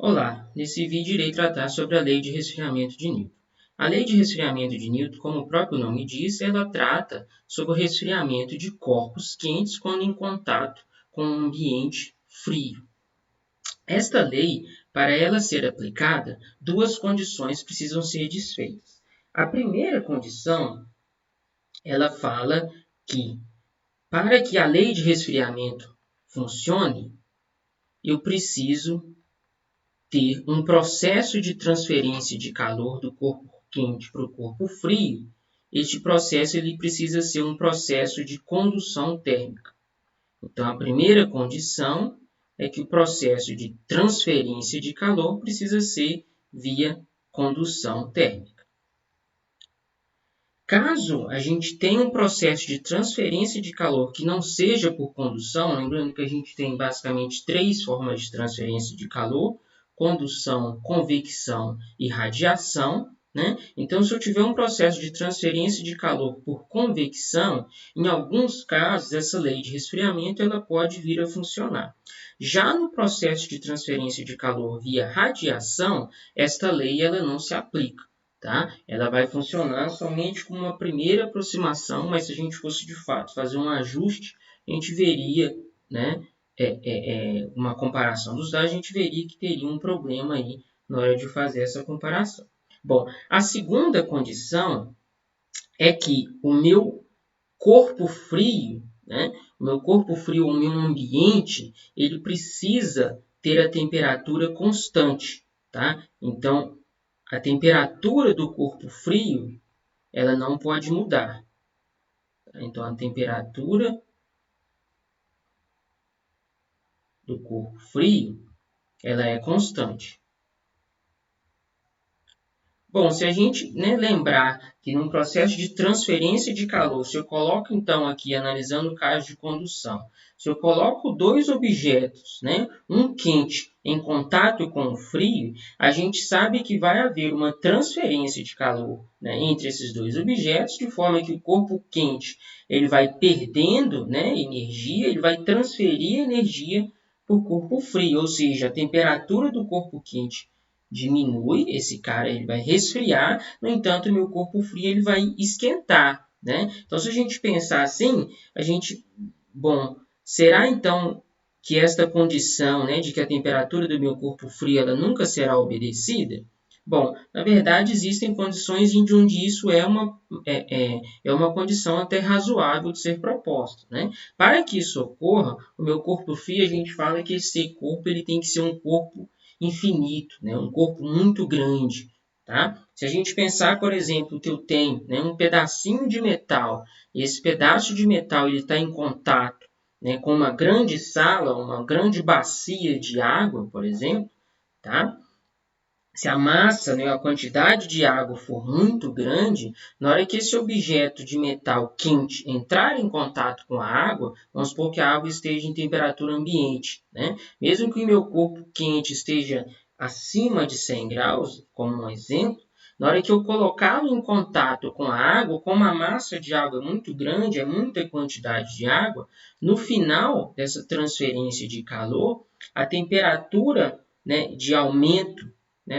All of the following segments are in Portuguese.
Olá, nesse vídeo irei tratar sobre a lei de resfriamento de Newton. A lei de resfriamento de Newton, como o próprio nome diz, ela trata sobre o resfriamento de corpos quentes quando em contato com um ambiente frio. Esta lei, para ela ser aplicada, duas condições precisam ser desfeitas. A primeira condição, ela fala que para que a lei de resfriamento funcione, eu preciso ter um processo de transferência de calor do corpo quente para o corpo frio. Este processo ele precisa ser um processo de condução térmica. Então, a primeira condição é que o processo de transferência de calor precisa ser via condução térmica. Caso a gente tenha um processo de transferência de calor que não seja por condução, lembrando que a gente tem basicamente três formas de transferência de calor: condução, convecção e radiação. Então, se eu tiver um processo de transferência de calor por convecção, em alguns casos, essa lei de resfriamento ela pode vir a funcionar. Já no processo de transferência de calor via radiação, esta lei ela não se aplica. Tá? Ela vai funcionar somente com uma primeira aproximação, mas se a gente fosse de fato fazer um ajuste, a gente veria, uma comparação dos dados, a gente veria que teria um problema aí na hora de fazer essa comparação. Bom, a segunda condição é que o meu corpo frio, o meu ambiente, ele precisa ter a temperatura constante. Tá? Então, a temperatura do corpo frio ela não pode mudar. Então, a temperatura do corpo frio ela é constante. Bom, se a gente lembrar que no processo de transferência de calor, se eu coloco então aqui, analisando o caso de condução, se eu coloco dois objetos, um quente em contato com o frio, a gente sabe que vai haver uma transferência de calor entre esses dois objetos, de forma que o corpo quente ele vai perdendo energia, ele vai transferir energia para o corpo frio, ou seja, a temperatura do corpo quente diminui, esse cara ele vai resfriar, no entanto, o meu corpo frio ele vai esquentar. Então, se a gente pensar assim, será então que esta condição de que a temperatura do meu corpo frio ela nunca será obedecida? Bom, na verdade, existem condições onde isso é uma condição até razoável de ser proposta. Para que isso ocorra, o meu corpo frio, a gente fala que esse corpo ele tem que ser um corpo infinito, um corpo muito grande. Tá? Se a gente pensar, por exemplo, que eu tenho um pedacinho de metal, e esse pedaço de metal está em contato com uma grande sala, uma grande bacia de água, por exemplo, tá? Se a massa, a quantidade de água for muito grande, na hora que esse objeto de metal quente entrar em contato com a água, vamos supor que a água esteja em temperatura ambiente. Mesmo que o meu corpo quente esteja acima de 100 graus, como um exemplo, na hora que eu colocá-lo em contato com a água, como a massa de água é muito grande, é muita quantidade de água, no final dessa transferência de calor, a temperatura de aumento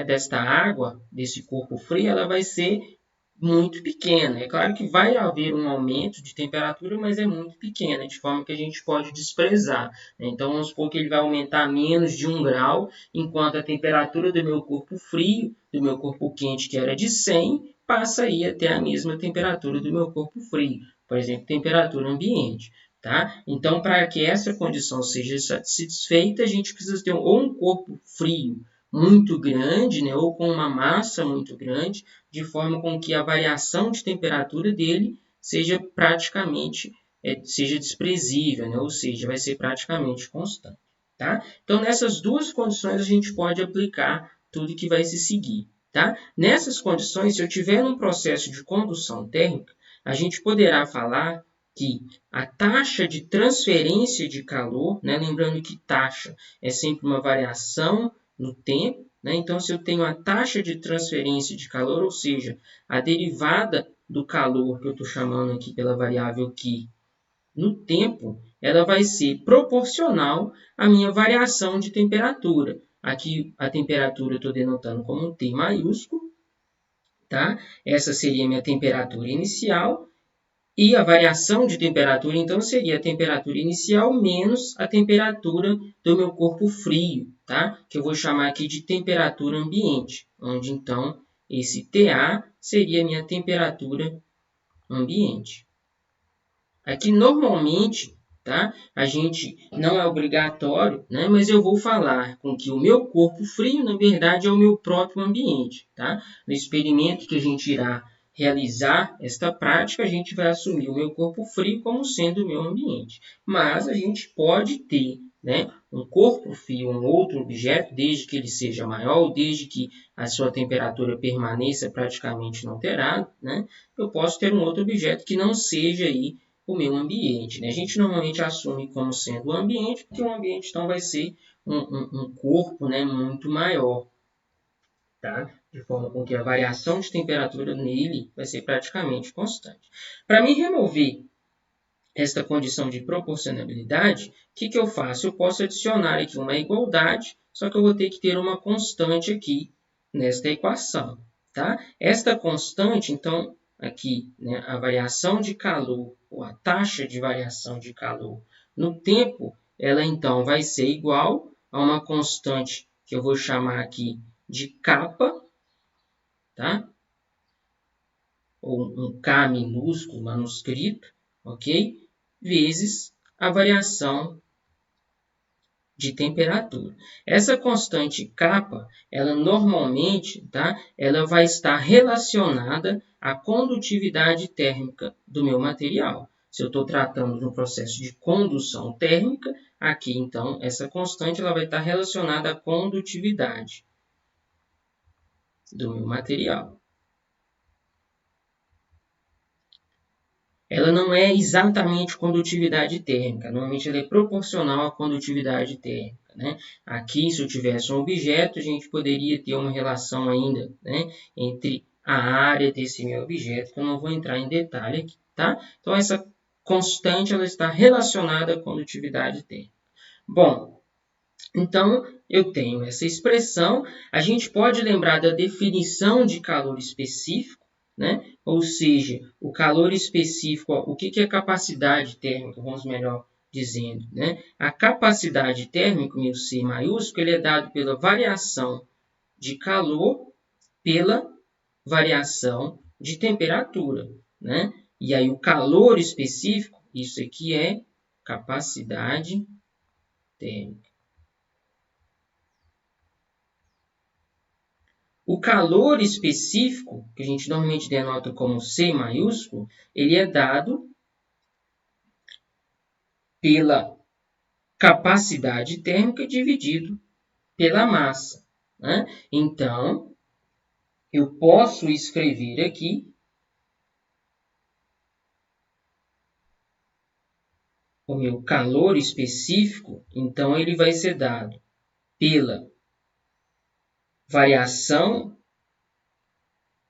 desta água, desse corpo frio, ela vai ser muito pequena. É claro que vai haver um aumento de temperatura, mas é muito pequena, de forma que a gente pode desprezar. Então, vamos supor que ele vai aumentar menos de 1 grau, enquanto a temperatura do meu corpo frio, do meu corpo quente, que era de 100, passa aí até a mesma temperatura do meu corpo frio. Por exemplo, temperatura ambiente. Tá? Então, para que essa condição seja satisfeita, a gente precisa ter ou um corpo frio muito grande, ou com uma massa muito grande, de forma com que a variação de temperatura dele seja praticamente seja desprezível, ou seja, vai ser praticamente constante. Tá? Então, nessas duas condições, a gente pode aplicar tudo que vai se seguir. Tá? Nessas condições, se eu tiver um processo de condução térmica, a gente poderá falar que a taxa de transferência de calor, lembrando que taxa é sempre uma variação no tempo, Então, se eu tenho a taxa de transferência de calor, ou seja, a derivada do calor, que eu estou chamando aqui pela variável Q, no tempo, ela vai ser proporcional à minha variação de temperatura. Aqui a temperatura eu estou denotando como um T maiúsculo, tá? Essa seria a minha temperatura inicial. E a variação de temperatura, então, seria a temperatura inicial menos a temperatura do meu corpo frio, tá? Que eu vou chamar aqui de temperatura ambiente, onde, então, esse TA seria a minha temperatura ambiente. Aqui, normalmente, tá? A gente não é obrigatório, né? Mas eu vou falar com que o meu corpo frio, na verdade, é o meu próprio ambiente, tá? No experimento que a gente irá realizar esta prática, a gente vai assumir o meu corpo frio como sendo o meu ambiente. Mas a gente pode ter, né, um corpo frio, um outro objeto, desde que ele seja maior, desde que a sua temperatura permaneça praticamente inalterada, né? Eu posso ter um outro objeto que não seja aí o meu ambiente, né? A gente normalmente assume como sendo o ambiente, porque o ambiente então vai ser um corpo, né, muito maior, tá? De forma com que a variação de temperatura nele vai ser praticamente constante. Para mim remover esta condição de proporcionalidade, o que eu faço? Eu posso adicionar aqui uma igualdade, só que eu vou ter que ter uma constante aqui nesta equação, tá? Esta constante, então, aqui, né, a variação de calor, ou a taxa de variação de calor no tempo, ela então vai ser igual a uma constante que eu vou chamar aqui de kappa, tá? Ou um K minúsculo manuscrito, ok? Vezes a variação de temperatura. Essa constante kappa, ela normalmente, tá? Ela vai estar relacionada à condutividade térmica do meu material. Se eu estou tratando de um processo de condução térmica, aqui então essa constante ela vai estar relacionada à condutividade do meu material. Ela não é exatamente condutividade térmica, normalmente ela é proporcional à condutividade térmica, né? Aqui, se eu tivesse um objeto, a gente poderia ter uma relação ainda, né, entre a área desse meu objeto, que eu não vou entrar em detalhe aqui, tá? Então, essa constante ela está relacionada à condutividade térmica. Bom, então, eu tenho essa expressão, a gente pode lembrar da definição de calor específico, né? Ou seja, o calor específico, o que é capacidade térmica, vamos melhor dizendo, né? A capacidade térmica, meu C maiúsculo, ele é dado pela variação de calor pela variação de temperatura, né? E aí o calor específico, isso aqui é capacidade térmica. O calor específico, que a gente normalmente denota como C maiúsculo, ele é dado pela capacidade térmica dividido pela massa, né? Então, eu posso escrever aqui o meu calor específico, então ele vai ser dado pela variação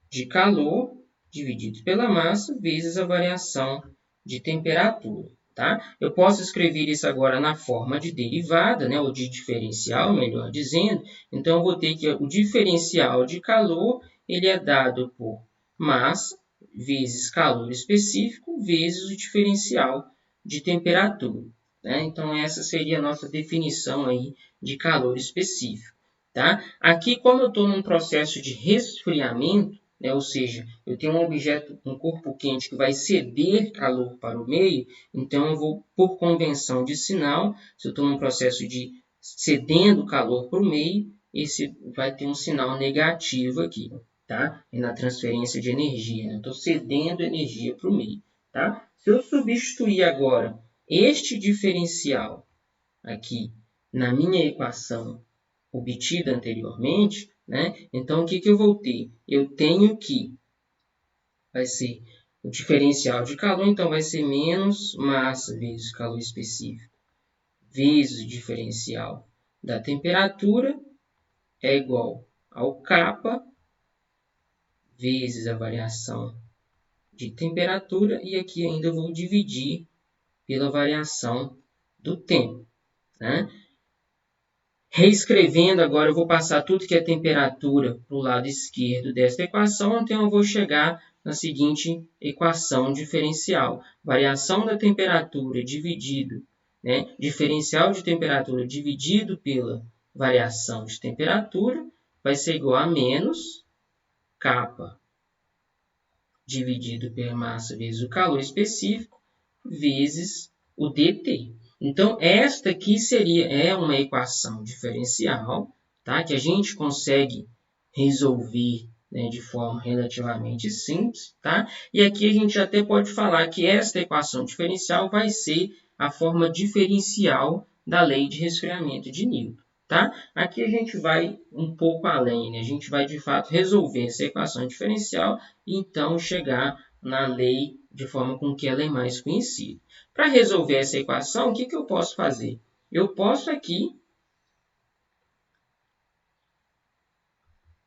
de calor dividido pela massa vezes a variação de temperatura. Tá? Eu posso escrever isso agora na forma de derivada, né, ou de diferencial, melhor dizendo. Então, eu vou ter que o diferencial de calor ele é dado por massa vezes calor específico vezes o diferencial de temperatura. Né? Então, essa seria a nossa definição aí de calor específico. Tá? Aqui, como eu estou num processo de resfriamento, né? Ou seja, eu tenho um objeto, um corpo quente que vai ceder calor para o meio, então eu vou, por convenção de sinal, se eu estou num processo de cedendo calor para o meio, esse vai ter um sinal negativo aqui, tá? E na transferência de energia, né? Eu estou cedendo energia para o meio, tá? Se eu substituir agora este diferencial aqui na minha equação obtida anteriormente, né? Então, o que eu vou ter? Eu tenho que, vai ser o diferencial de calor, então vai ser menos massa vezes calor específico, vezes o diferencial da temperatura, é igual ao kappa, vezes a variação de temperatura, e aqui ainda eu vou dividir pela variação do tempo, né? Reescrevendo agora, eu vou passar tudo que é temperatura para o lado esquerdo desta equação, então eu vou chegar na seguinte equação diferencial. Variação da temperatura dividido, diferencial de temperatura dividido pela variação de temperatura vai ser igual a menos kappa dividido pela massa vezes o calor específico vezes o dt. Então, esta aqui é uma equação diferencial, tá? Que a gente consegue resolver, né, de forma relativamente simples. Tá? E aqui a gente até pode falar que esta equação diferencial vai ser a forma diferencial da lei de resfriamento de Newton. Tá? Aqui a gente vai um pouco além, né? A gente vai de fato resolver essa equação diferencial e então chegar na lei de forma com que ela é mais conhecida. Para resolver essa equação, o que eu posso fazer? Eu posso aqui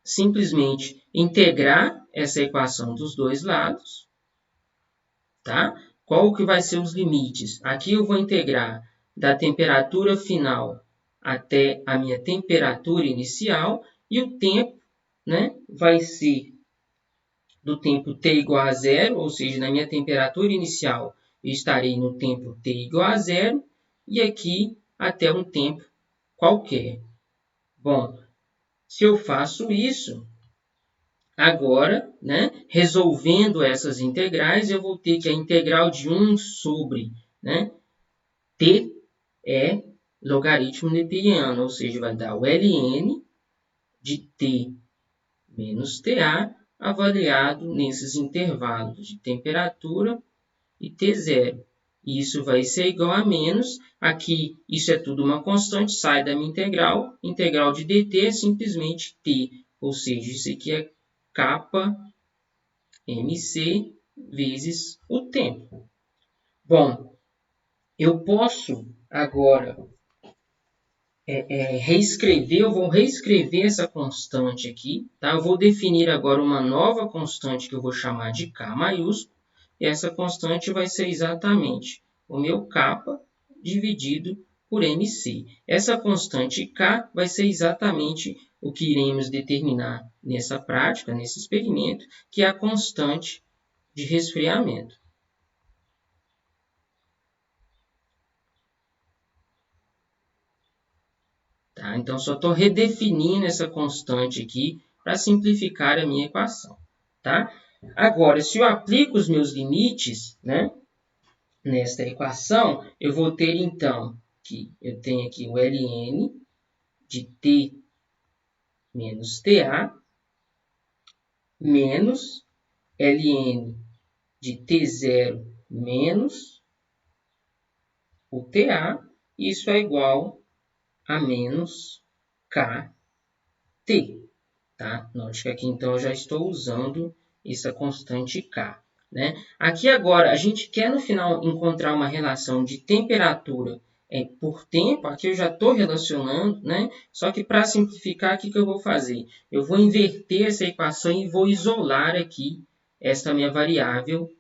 simplesmente integrar essa equação dos dois lados. Tá? Qual que vai ser os limites? Aqui eu vou integrar da temperatura final até a minha temperatura inicial e o tempo, né, vai ser do tempo t igual a zero, ou seja, na minha temperatura inicial eu estarei no tempo t igual a zero e aqui até um tempo qualquer. Bom, se eu faço isso, agora, né, resolvendo essas integrais, eu vou ter que a integral de 1 sobre, né, t é logaritmo neperiano, ou seja, vai dar o ln de t menos ta avaliado nesses intervalos de temperatura e T0. Isso vai ser igual a menos, aqui isso é tudo uma constante, sai da minha integral de dt é simplesmente t, ou seja, isso aqui é kappa mc vezes o tempo. Bom, eu posso agora eu vou reescrever essa constante aqui, tá? Eu vou definir agora uma nova constante que eu vou chamar de K maiúsculo, e essa constante vai ser exatamente o meu kappa dividido por MC. Essa constante K vai ser exatamente o que iremos determinar nessa prática, nesse experimento, que é a constante de resfriamento. Tá? Então, só estou redefinindo essa constante aqui para simplificar a minha equação. Tá? Agora, se eu aplico os meus limites, né, nesta equação, eu vou ter, então, que eu tenho aqui o ln de t menos ta menos ln de t0 menos o ta, isso é igual a menos kt. Tá? Note que aqui, então, eu já estou usando essa constante K. Né? Aqui, agora, a gente quer, no final, encontrar uma relação de temperatura por tempo. Aqui eu já estou relacionando, né? Só que, para simplificar, o que eu vou fazer? Eu vou inverter essa equação e vou isolar aqui esta minha variável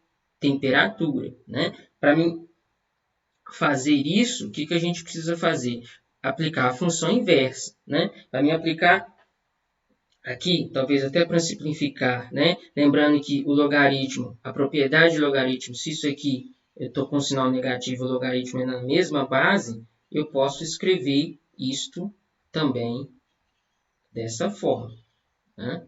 temperatura. Né? Para mim fazer isso, o que a gente precisa fazer? Aplicar a função inversa. Né? Para mim aplicar aqui, talvez até para simplificar, né? Lembrando que o logaritmo, a propriedade de logaritmo, se isso aqui eu estou com sinal negativo, o logaritmo é na mesma base, eu posso escrever isto também dessa forma. Né?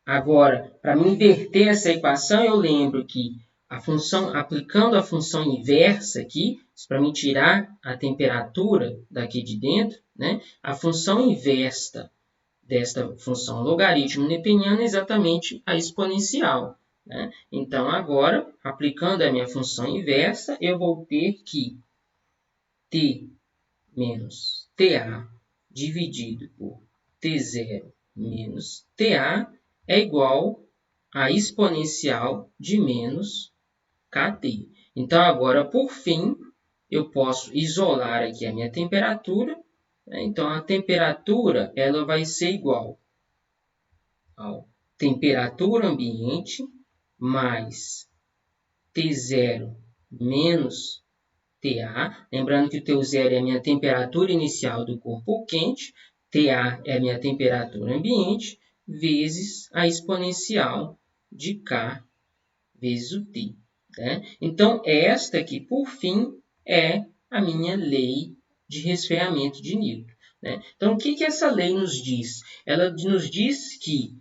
Agora, para me inverter essa equação, eu lembro que a função, aplicando a função inversa aqui, para me tirar a temperatura daqui de dentro, né? A função inversa desta função logaritmo nepeniano é exatamente a exponencial. Né? Então, agora, aplicando a minha função inversa, eu vou ter que t menos ta dividido por t0 menos ta é igual a exponencial de menos kt. Então, agora, por fim, eu posso isolar aqui a minha temperatura. Então, a temperatura ela vai ser igual a temperatura ambiente mais T0 menos TA. Lembrando que o T0 é a minha temperatura inicial do corpo quente, TA é a minha temperatura ambiente, vezes a exponencial de K vezes o T. Né? Então, esta aqui, por fim, é a minha lei de resfriamento de Newton. Né? Então, o que essa lei nos diz? Ela nos diz que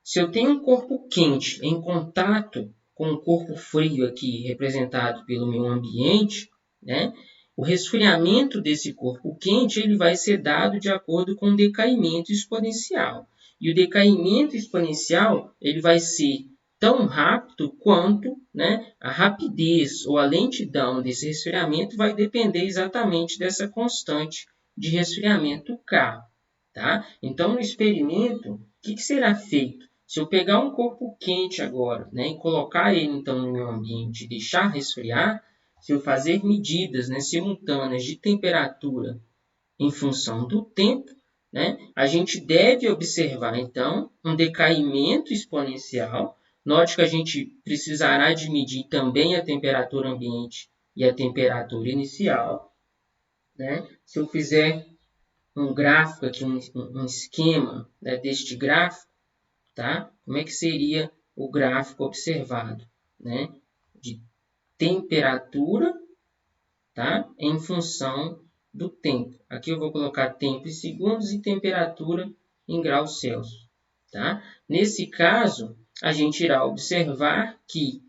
se eu tenho um corpo quente em contato com um corpo frio aqui, representado pelo meu ambiente, né? O resfriamento desse corpo quente ele vai ser dado de acordo com o decaimento exponencial. E o decaimento exponencial ele vai ser tão rápido quanto, né, a rapidez ou a lentidão desse resfriamento vai depender exatamente dessa constante de resfriamento K. Tá? Então, no experimento, o que será feito? Se eu pegar um corpo quente agora, né, e colocar ele então no meu ambiente e deixar resfriar, se eu fazer medidas, né, simultâneas de temperatura em função do tempo, né, a gente deve observar então um decaimento exponencial. Note que a gente precisará de medir também a temperatura ambiente e a temperatura inicial. Né? Se eu fizer um gráfico aqui, um esquema, né, deste gráfico, tá? Como é que seria o gráfico observado? Né? De temperatura, tá? Em função do tempo. Aqui eu vou colocar tempo em segundos e temperatura em graus Celsius. Tá? Nesse caso, a gente irá observar que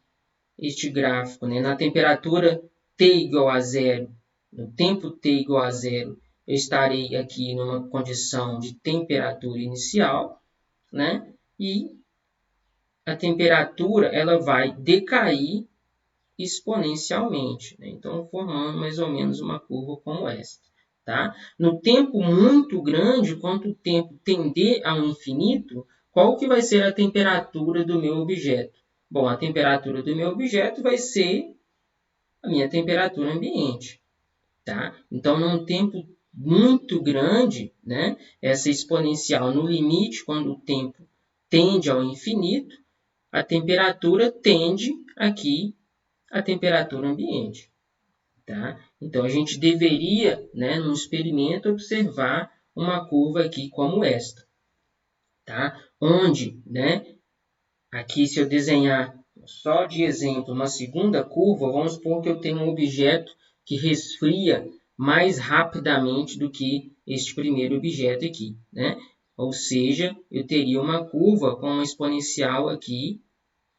este gráfico, né, na temperatura T igual a zero, no tempo T igual a zero, eu estarei aqui numa condição de temperatura inicial, né? E a temperatura ela vai decair exponencialmente, né? Então formando mais ou menos uma curva como esta. Tá? No tempo muito grande, quanto o tempo tender ao infinito, qual que vai ser a temperatura do meu objeto? Bom, a temperatura do meu objeto vai ser a minha temperatura ambiente. Tá? Então, num tempo muito grande, né, essa exponencial no limite, quando o tempo tende ao infinito, a temperatura tende aqui à temperatura ambiente. Tá? Então, a gente deveria, né, no experimento, observar uma curva aqui como esta. Tá? Onde, né, aqui se eu desenhar só de exemplo uma segunda curva, vamos supor que eu tenho um objeto que resfria mais rapidamente do que este primeiro objeto aqui. Né? Ou seja, eu teria uma curva com uma exponencial aqui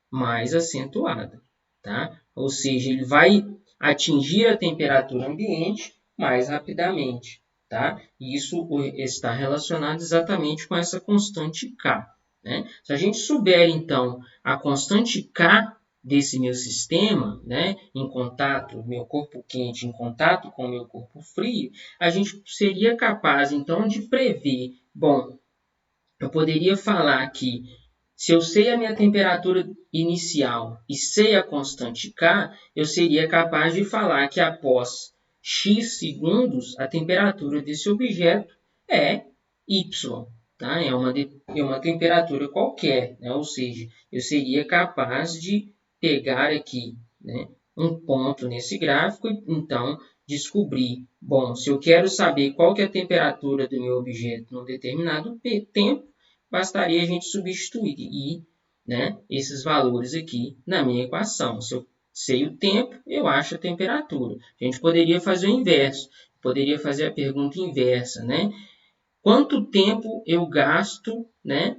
mais acentuada. Tá? Ou seja, ele vai atingir a temperatura ambiente mais rapidamente. Tá? E isso está relacionado exatamente com essa constante K. Né? Se a gente souber, então, a constante K desse meu sistema, né, em contato, meu corpo quente em contato com o meu corpo frio, a gente seria capaz, então, de prever. Bom, eu poderia falar que se eu sei a minha temperatura inicial e sei a constante K, eu seria capaz de falar que após X segundos, a temperatura desse objeto é Y. Tá? É uma temperatura qualquer, né? Ou seja, eu seria capaz de pegar aqui, né, um ponto nesse gráfico e então descobrir, bom, se eu quero saber qual que é a temperatura do meu objeto num determinado tempo, bastaria a gente substituir, né, esses valores aqui na minha equação. Se eu sei o tempo, eu acho a temperatura. A gente poderia fazer o inverso, poderia fazer a pergunta inversa, né? Quanto tempo eu gasto, né?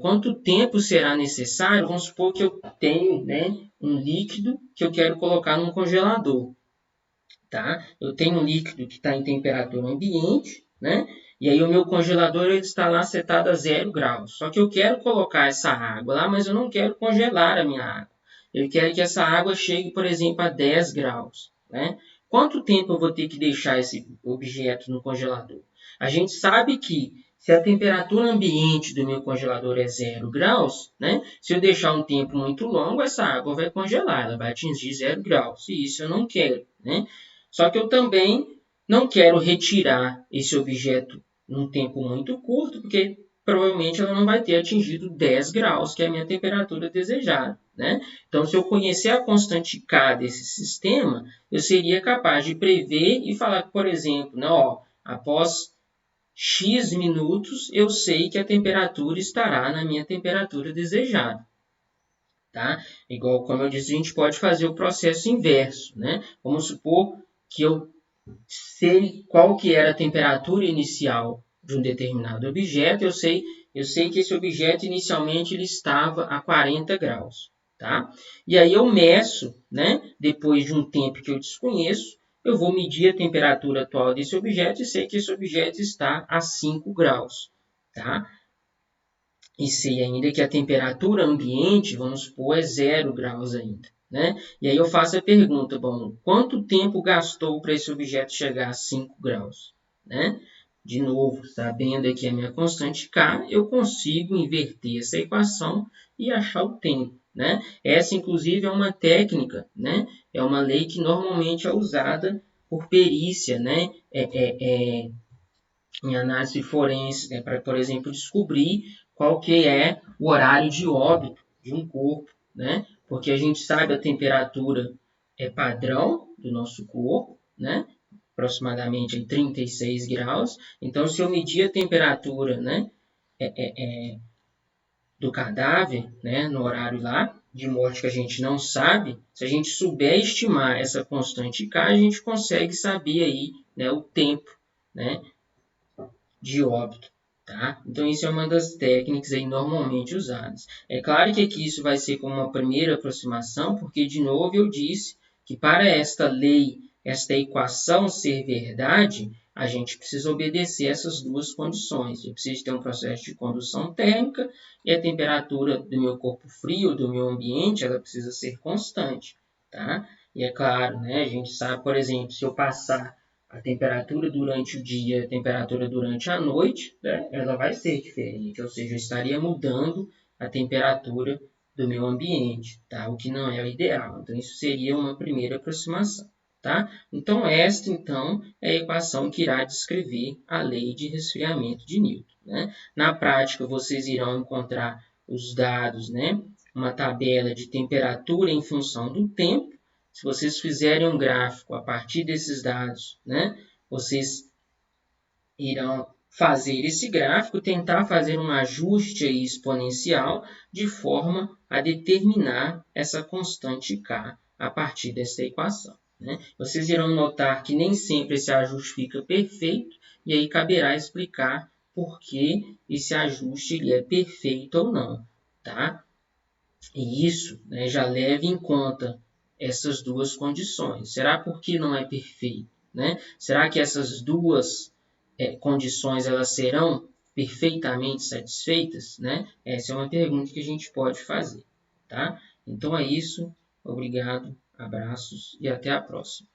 Quanto tempo será necessário? Vamos supor que eu tenho, né, um líquido que eu quero colocar num congelador. Tá? Eu tenho um líquido que está em temperatura ambiente, né? E aí o meu congelador ele está lá setado a 0 graus. Só que eu quero colocar essa água lá, mas eu não quero congelar a minha água. Eu quero que essa água chegue, por exemplo, a 10 graus. Né? Quanto tempo eu vou ter que deixar esse objeto no congelador? A gente sabe que se a temperatura ambiente do meu congelador é 0 graus, né? Se eu deixar um tempo muito longo, essa água vai congelar, ela vai atingir 0 graus. E isso eu não quero. Né? Só que eu também não quero retirar esse objeto num tempo muito curto, porque provavelmente ela não vai ter atingido 10 graus, que é a minha temperatura desejada, né? Então, se eu conhecer a constante K desse sistema, eu seria capaz de prever e falar, por exemplo, né, ó, após X minutos, eu sei que a temperatura estará na minha temperatura desejada. Tá? Igual, como eu disse, a gente pode fazer o processo inverso, né? Vamos supor que eu sei qual que era a temperatura inicial de um determinado objeto, eu sei que esse objeto inicialmente ele estava a 40 graus. Tá? E aí eu meço, né? Depois de um tempo que eu desconheço, eu vou medir a temperatura atual desse objeto e sei que esse objeto está a 5 graus. Tá? E sei ainda que a temperatura ambiente, vamos supor, é 0 graus ainda. Né? E aí eu faço a pergunta, bom, quanto tempo gastou para esse objeto chegar a 5 graus? Né? De novo, sabendo aqui a minha constante K, eu consigo inverter essa equação e achar o tempo. Né? Essa, inclusive, é uma técnica, né? É uma lei que normalmente é usada por perícia, né? Em análise forense, né? Para, por exemplo, descobrir qual que é o horário de óbito de um corpo, né? Porque a gente sabe a temperatura padrão do nosso corpo, né? Aproximadamente em 36 graus. Então, se eu medir a temperatura, né, do cadáver, né, no horário lá de morte que a gente não sabe, se a gente souber estimar essa constante K, a gente consegue saber aí, né, o tempo, né, de óbito. Tá? Então, isso é uma das técnicas aí normalmente usadas. É claro que aqui isso vai ser como uma primeira aproximação, porque, de novo, eu disse que para esta lei, esta equação ser verdade, a gente precisa obedecer essas duas condições. Eu preciso ter um processo de condução térmica e a temperatura do meu corpo frio, do meu ambiente, ela precisa ser constante. Tá? E é claro, né, a gente sabe, por exemplo, se eu passar a temperatura durante o dia, a temperatura durante a noite, né, ela vai ser diferente, ou seja, eu estaria mudando a temperatura do meu ambiente, tá? O que não é o ideal. Então, isso seria uma primeira aproximação. Tá? Então, esta então, é a equação que irá descrever a lei de resfriamento de Newton. Né? Na prática, vocês irão encontrar os dados, né? Uma tabela de temperatura em função do tempo. Se vocês fizerem um gráfico a partir desses dados, né, vocês irão fazer esse gráfico, tentar fazer um ajuste aí exponencial de forma a determinar essa constante K a partir dessa equação. Né? Vocês irão notar que nem sempre esse ajuste fica perfeito, e aí caberá explicar por que esse ajuste ele é perfeito ou não. Tá? E isso, né, já leve em conta essas duas condições. Será porque não é perfeito? Né? Será que essas duas condições elas serão perfeitamente satisfeitas? Né? Essa é uma pergunta que a gente pode fazer. Tá? Então é isso. Obrigado, abraços e até a próxima.